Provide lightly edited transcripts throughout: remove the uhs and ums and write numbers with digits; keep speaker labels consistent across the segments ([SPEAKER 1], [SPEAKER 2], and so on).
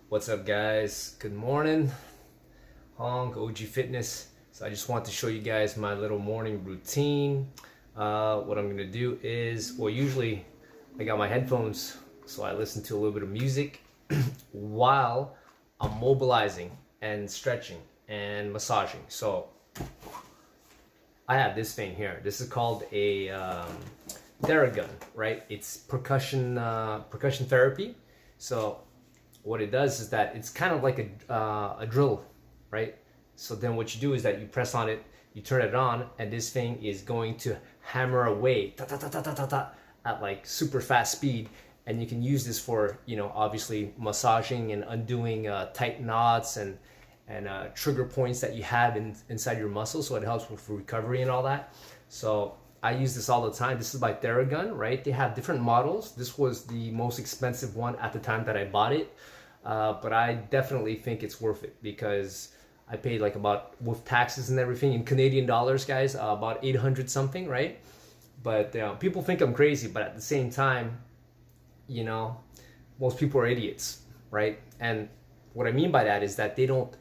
[SPEAKER 1] What's up, guys? Good morning. Honk OG Fitness. So I just want to show you guys my little morning routine. What I'm gonna do is, well, usually I got my headphones, so I listen to a little bit of music while I'm mobilizing and stretching and massaging. So I have this thing here. This is called a Theragun, right? It's percussion therapy. So what it does is that it's kind of like a drill, right? So then what you do is that you press on it, you turn it on, and this thing is going to hammer away ta, ta, ta, ta, ta, ta, ta, at like super fast speed. And you can use this for, obviously massaging and undoing tight knots and trigger points that you have inside your muscles. So it helps with recovery and all that. So I use this all the time. This is by Theragun, right? They have different models. This was the most expensive one at the time that I bought it. But I definitely think it's worth it because I paid like about, with taxes and everything in Canadian dollars, guys, about 800 something, right? But people think I'm crazy, but at the same time, most people are idiots, right? And what I mean by that is that they don't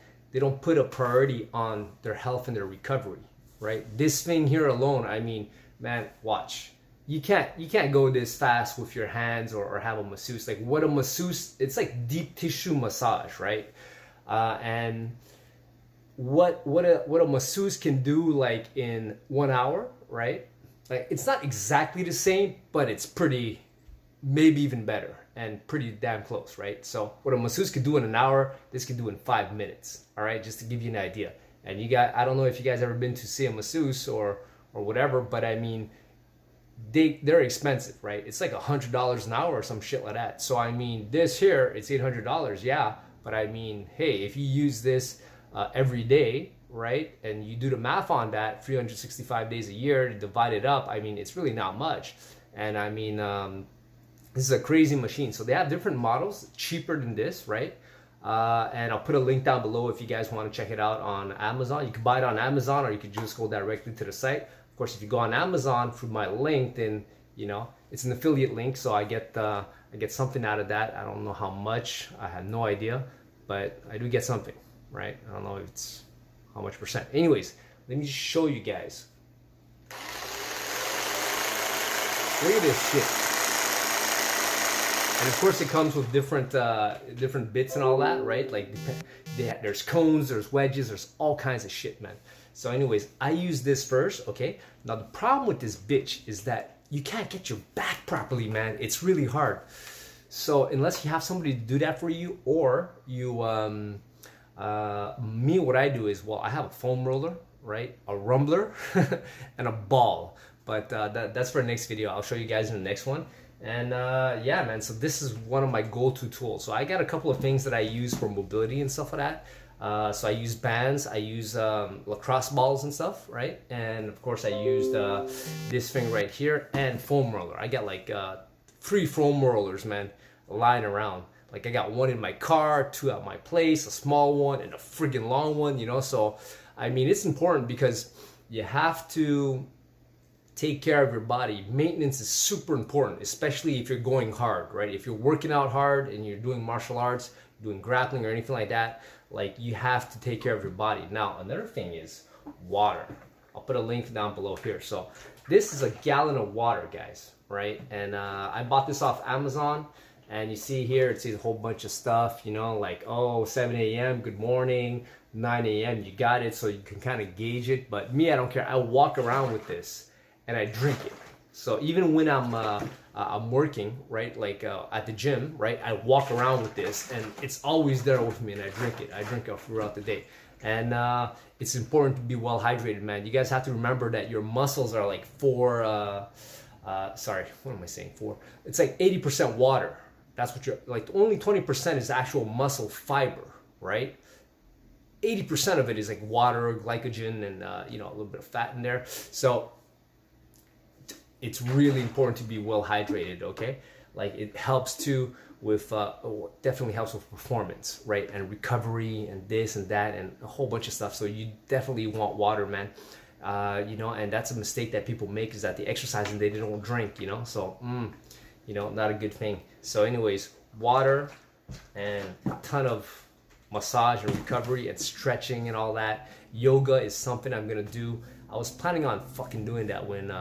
[SPEAKER 1] put a priority on their health and their recovery, right? This thing here alone, I mean, man, watch. You can't go this fast with your hands or have a masseuse. Like what a masseuse, it's like deep tissue massage, right? And what a masseuse can do like in 1 hour, right? Like it's not exactly the same, but it's pretty, maybe even better and pretty damn close, right? So what a masseuse could do in an hour, this can do in 5 minutes, all right? Just to give you an idea. And you guys, I don't know if you guys ever been to see a masseuse or whatever, but I mean, they're expensive, right? It's like $100 an hour or some shit like that. So I mean, this here, it's $800, yeah. But I mean, hey, if you use this every day, right, and you do the math on that, 365 days a year, divide it up, I mean, it's really not much. And I mean, this is a crazy machine. So they have different models, cheaper than this, right? And I'll put a link down below if you guys want to check it out on Amazon. You can buy it on Amazon, or you could just go directly to the site. Of course, if you go on Amazon through my link, then it's an affiliate link, so I get something out of that. I don't know how much. I have no idea, but I do get something, right? I don't know if it's how much percent. Anyways, let me just show you guys. Look at this shit. And of course, it comes with different bits and all that, right? Like there's cones, there's wedges, there's all kinds of shit, man. So anyways, I use this first, okay? Now the problem with this bitch is that you can't get your back properly, man. It's really hard. So unless you have somebody to do that for you, or you, me, what I do is, well, I have a foam roller, right? A rumbler and a ball. But that's for the next video. I'll show you guys in the next one. And yeah, man, so this is one of my go-to tools. So I got a couple of things that I use for mobility and stuff like that. So I use bands, I use lacrosse balls and stuff, right? And of course I used this thing right here and foam roller. I got like 3 foam rollers, man, lying around. Like I got one in my car, 2 at my place, a small one and a friggin' long one, So I mean, it's important because you have to take care of your body. Maintenance is super important, especially if you're going hard, right? If you're working out hard and you're doing martial arts, doing grappling or anything like that, like you have to take care of your body. Now, another thing is water. I'll put a link down below here. So this is a gallon of water, guys, right? And I bought this off Amazon, and you see here, it says a whole bunch of stuff, like, oh, 7 a.m., good morning, 9 a.m., you got it, so you can kind of gauge it. But me, I don't care. I walk around with this and I drink it. So even when I'm working, right, like at the gym, right, I walk around with this and it's always there with me, and I drink it. I drink it throughout the day. And it's important to be well hydrated, man. You guys have to remember that your muscles are like 4, sorry, what am I saying, 4? It's like 80% water. That's what you're, like only 20% is actual muscle fiber, right? 80% of it is like water, glycogen, and a little bit of fat in there. So it's really important to be well hydrated, okay? Like it helps too with, definitely helps with performance, right? And recovery and this and that and a whole bunch of stuff. So you definitely want water, man. And that's a mistake that people make, is that they exercise and they don't drink, so, not a good thing. So anyways, water, and a ton of massage and recovery and stretching and all that. Yoga is something I'm gonna do. I was planning on fucking doing that when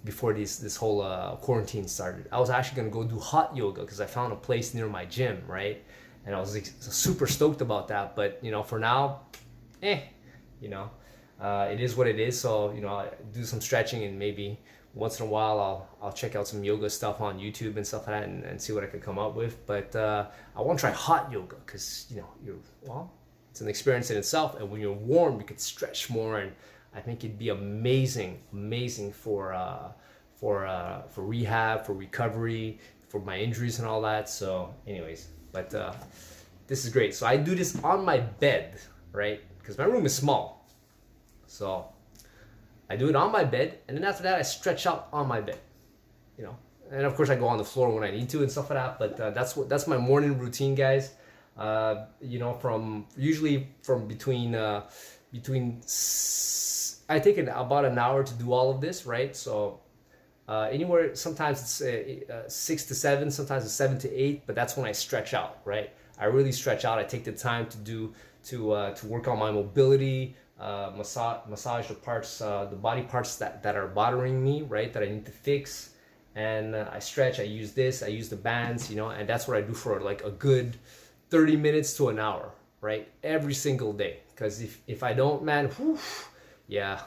[SPEAKER 1] before this whole quarantine started. I was actually gonna go do hot yoga because I found a place near my gym, right? And I was like, super stoked about that. But you know, for now, you know, it is what it is. So you know, I do some stretching, and maybe once in a while I'll check out some yoga stuff on YouTube and stuff like that, and see what I could come up with. But I want to try hot yoga because you know it's an experience in itself, and when you're warm you could stretch more, and I think it'd be amazing for rehab, for recovery, for my injuries and all that. So anyways, but this is great. So I do this on my bed, right? Because my room is small, so I do it on my bed, and then after that I stretch out on my bed, you know. And of course I go on the floor when I need to and stuff like that. But that's my morning routine, guys. You know, usually from between I take about an hour to do all of this, right? So anywhere, sometimes it's 6 to 7, sometimes it's 7 to 8, but that's when I stretch out, right? I really stretch out. I take the time to work on my mobility, massage the parts, the body parts that are bothering me, right? That I need to fix. And I stretch. I use the bands, you know, and that's what I do for like a good 30 minutes to an hour, right? Every single day. Because if I don't, man, whew, yeah,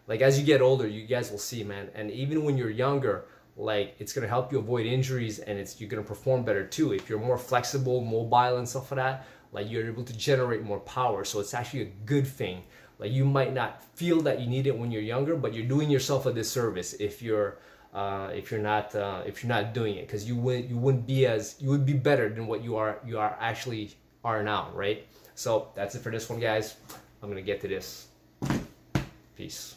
[SPEAKER 1] like as you get older, you guys will see, man. And even when you're younger, like it's gonna help you avoid injuries, and you're gonna perform better too. If you're more flexible, mobile, and stuff like that, like you're able to generate more power. So it's actually a good thing. Like you might not feel that you need it when you're younger, but you're doing yourself a disservice if you're not doing it, because you would be better than what you actually are now, right? So that's it for this one, guys. I'm gonna get to this. Peace.